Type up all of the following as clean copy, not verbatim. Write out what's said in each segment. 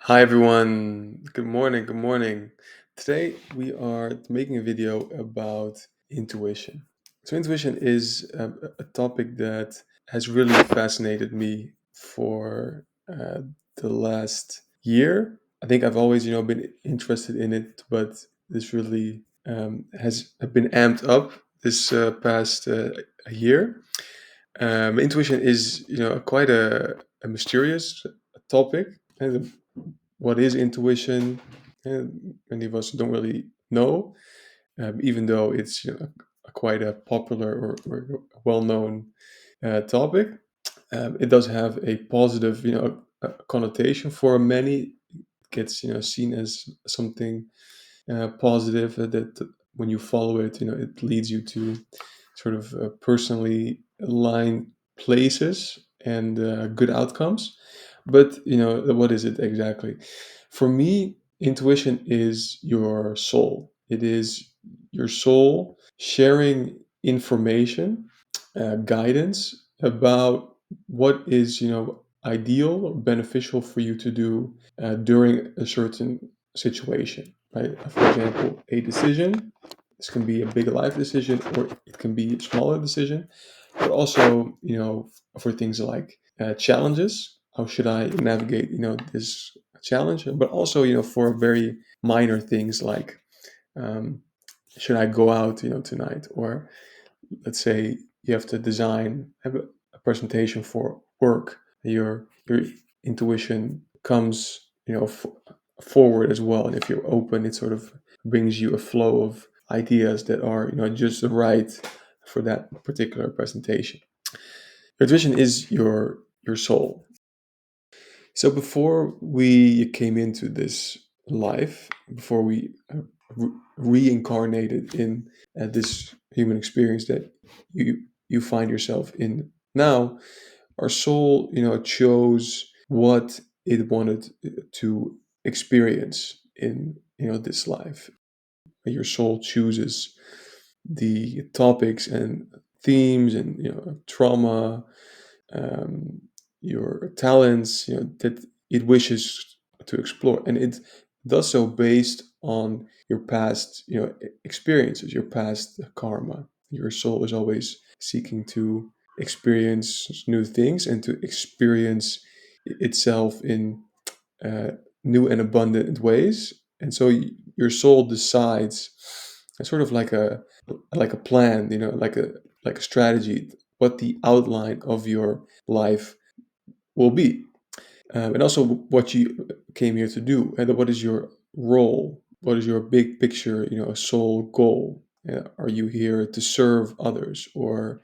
Hi everyone. Good morning. Good morning. Today we are making a video about intuition. So intuition is a topic that has really fascinated me for the last year. I think I've always, been interested in it, but this really has been amped up this past year. Intuition is, quite a mysterious topic. And what is intuition? Many of us don't really know, even though it's quite a popular or well-known topic. It does have a positive, connotation for many. It gets seen as something positive that when you follow it, it leads you to sort of personally aligned places and good outcomes. But what is it exactly? For me, intuition is your soul. It is your soul sharing information, guidance about what is ideal or beneficial for you to do during a certain situation. Right? For example, a decision. This can be a big life decision, or it can be a smaller decision. But also, for things like challenges. How should I navigate, this challenge? But also, for very minor things like um, should I go out, tonight? Or let's say you have to have a presentation for work. Your intuition comes, forward as well. And if you're open, it sort of brings you a flow of ideas that are, just right for that particular presentation. Your intuition is your soul. So before we came into this life, before we reincarnated in this human experience that you find yourself in now, our soul, chose what it wanted to experience in this life. Your soul chooses the topics and themes and trauma, um, your talents, that it wishes to explore, and it does so based on your past, experiences, your past karma. Your soul is always seeking to experience new things and to experience itself in uh, new and abundant ways. And so your soul decides, sort of like a plan, like a strategy, what the outline of your life will be, and also what you came here to do, and what is your role, what is your big picture, soul goal. Are you here to serve others, or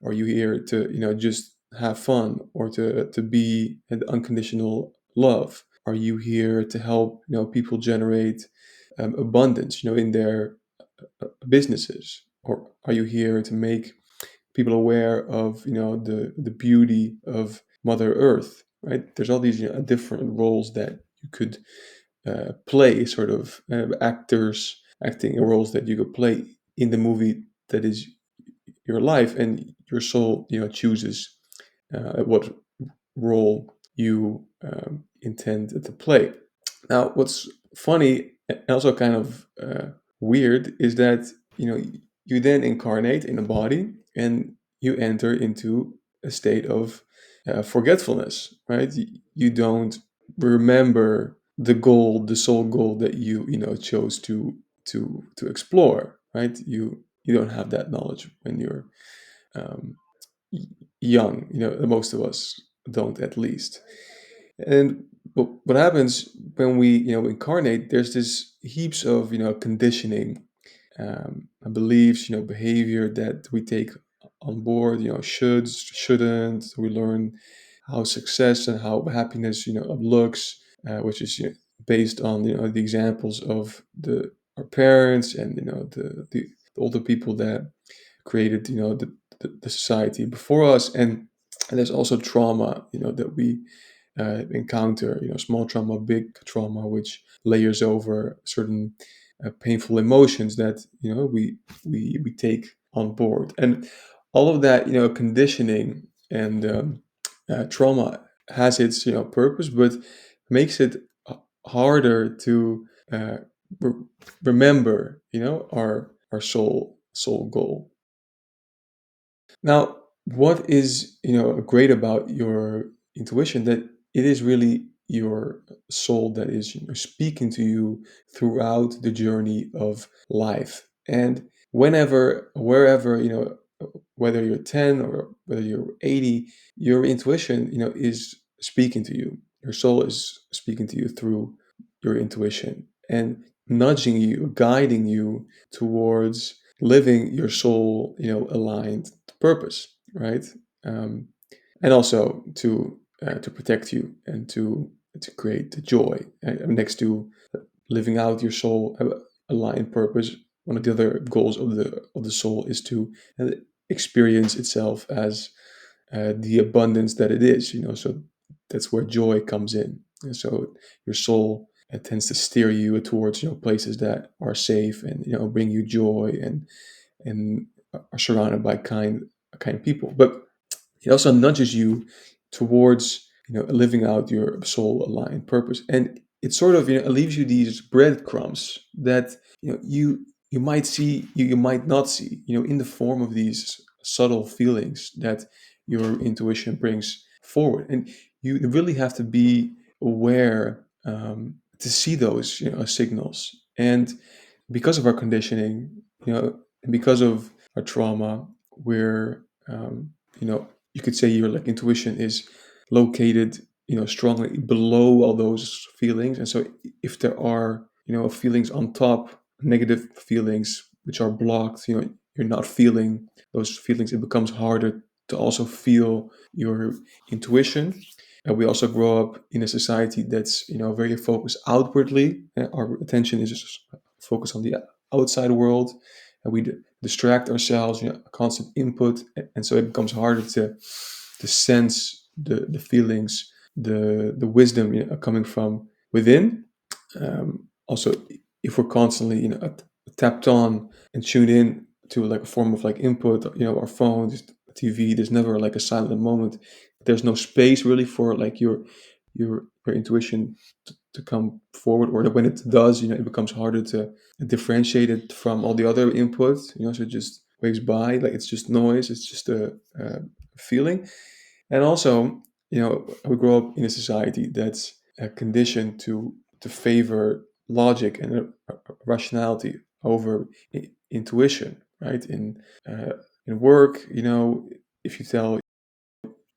are you here to just have fun, or to be an unconditional love? Are you here to help people generate abundance in their businesses, or are you here to make people aware of the beauty of Mother Earth? Right? There's all these different roles that you could play, sort of actors acting roles that you could play in the movie that is your life, and your soul chooses what role you intend to play. Now, what's funny and also kind of weird is that you then incarnate in a body and you enter into a state of forgetfulness, right? You don't remember the goal, the sole goal that you chose to explore, right? You don't have that knowledge when you're um, y- young. Most of us don't, at least. And what happens when we incarnate? There's this heaps of conditioning, beliefs, behavior that we take on board. Shoulds, shouldn't. We learn how success and how happiness looks, which is based on the examples of the our parents, and the older people that created the society before us. And there's also trauma that we encounter, small trauma, big trauma, which layers over certain painful emotions that we take on board. And all of that conditioning and trauma has its purpose, but makes it harder to re- remember, our soul goal. Now, what is, great about your intuition, that it is really your soul that is, speaking to you throughout the journey of life. And whenever, wherever, whether you're 10 or whether you're 80, your intuition, is speaking to you. Your soul is speaking to you through your intuition and nudging you, guiding you towards living your soul, aligned purpose, right? Um, and also to protect you and to create the joy. Next to living out your soul aligned purpose, one of the other goals of the soul is to uh, experience itself as the abundance that it is. So that's where joy comes in. And so your soul tends to steer you towards places that are safe and bring you joy and are surrounded by kind people. But it also nudges you towards living out your soul aligned purpose, and it sort of it leaves you these breadcrumbs that you might see, you might not see, in the form of these subtle feelings that your intuition brings forward, and you really have to be aware to see those signals. And because of our conditioning, and because of our trauma, where you could say your like intuition is located, strongly below all those feelings. And so, if there are feelings on top, negative feelings which are blocked, you're not feeling those feelings. It becomes harder to also feel your intuition. And we also grow up in a society that's very focused outwardly. Our attention is just focused on the outside world, and we distract ourselves. Constant input, and so it becomes harder to sense the feelings, the wisdom coming from within. Also, if we're constantly tapped on and tuned in to like a form of like input, our phones, TV, there's never like a silent moment. There's no space really for like your intuition to come forward, or that when it does, it becomes harder to differentiate it from all the other inputs. So it just waves by like it's just noise. It's just a feeling. And also, we grow up in a society that's conditioned to favor logic and rationality over intuition, right? In work, if you tell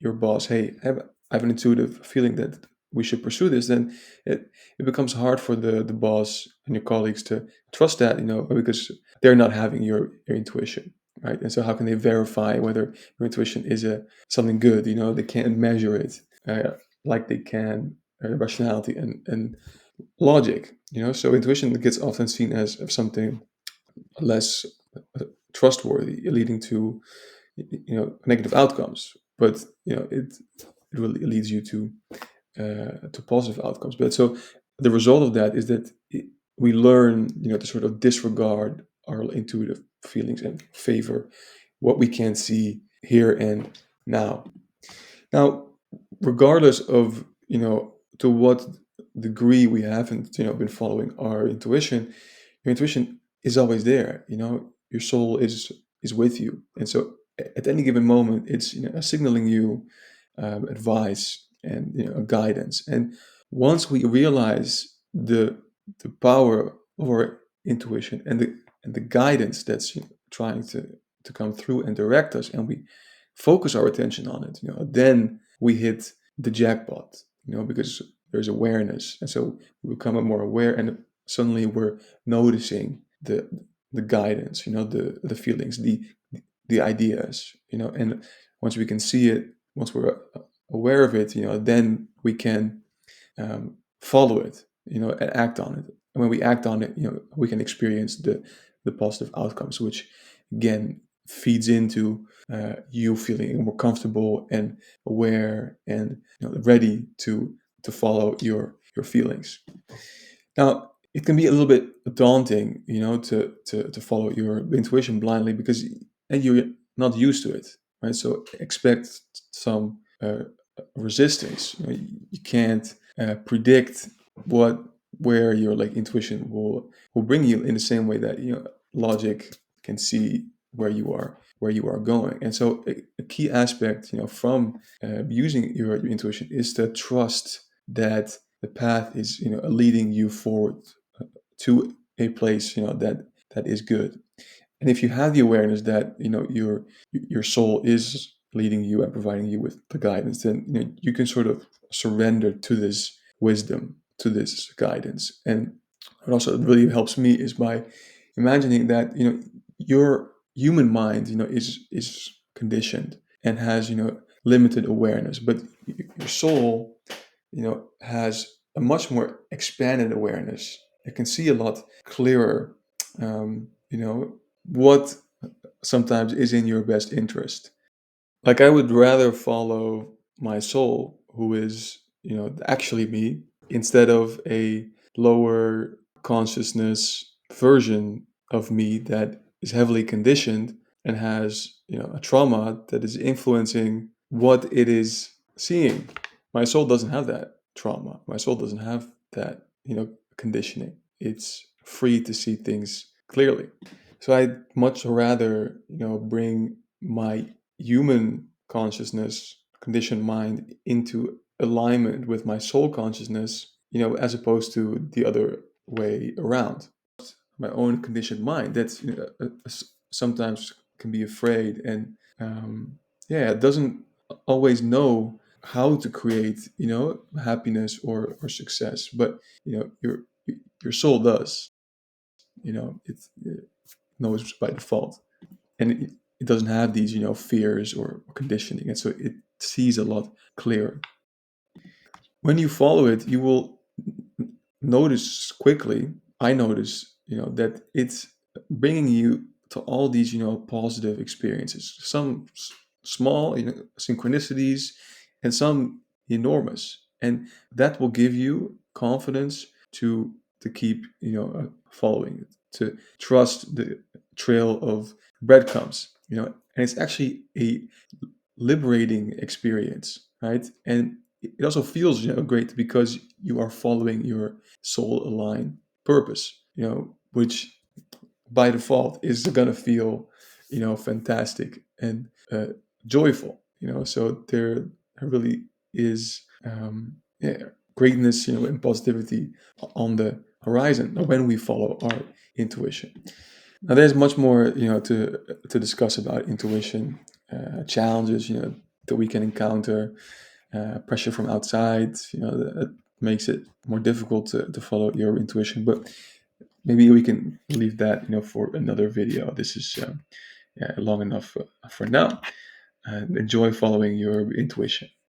your boss, "Hey, I have an intuitive feeling that we should pursue this," then it becomes hard for the boss and your colleagues to trust that, because they're not having your intuition, right? And so, how can they verify whether your intuition is a something good? They can't measure it like they can rationality and logic. So intuition gets often seen as something less trustworthy, leading to negative outcomes. But it really leads you to positive outcomes. But so the result of that is that we learn to sort of disregard our intuitive feelings and favor what we can see here and now. Now, regardless of to what degree we haven't been following our intuition, your intuition is always there. Your soul is with you, and so at any given moment, it's signaling you advice and guidance. And once we realize the power of our intuition and the guidance that's trying to come through and direct us, and we focus our attention on it, then we hit the jackpot, because there's awareness, and so we become more aware, and suddenly we're noticing the guidance, the feelings, the ideas, and once we can see it, once we're aware of it, then we can follow it, and act on it. And when we act on it, we can experience the positive outcomes, which again feeds into you feeling more comfortable and aware and ready to follow your feelings. Now, it can be a little bit daunting, to follow your intuition blindly, because and you're not used to it, right? So expect some resistance. You can't predict what where your like intuition will bring you in the same way that logic can see where you are going. And so a key aspect from using your intuition is to trust that the path is leading you forward to a place that is good. And if you have the awareness that your soul is leading you and providing you with the guidance, then you can sort of surrender to this wisdom, to this guidance. And what also really helps me is by imagining that your human mind is conditioned and has limited awareness, but your soul has a much more expanded awareness. It can see a lot clearer, what sometimes is in your best interest. Like I would rather follow my soul, who is, actually me, instead of a lower consciousness version of me that is heavily conditioned and has, a trauma that is influencing what it is seeing. My soul doesn't have that trauma. My soul doesn't have that, conditioning. It's free to see things clearly. So I'd much rather, bring my human consciousness, conditioned mind into alignment with my soul consciousness, as opposed to the other way around. My own conditioned mind that's sometimes can be afraid and yeah, it doesn't always know how to create, happiness or success, but your soul does. It knows by default, and it doesn't have these fears or conditioning, and so it sees a lot clearer. When you follow it, you will notice quickly. I notice that it's bringing you to all these positive experiences, some small synchronicities, and some enormous, and that will give you confidence to keep following it, to trust the trail of breadcrumbs, and it's actually a liberating experience, right? And it also feels great because you are following your soul aligned purpose, which by default is gonna feel fantastic and joyful, so there really is yeah, greatness and positivity on the horizon when we follow our intuition. Now, there's much more, to discuss about intuition, challenges, that we can encounter, pressure from outside, that makes it more difficult to follow your intuition. But maybe we can leave that, for another video. This is yeah, long enough for now. Enjoy following your intuition.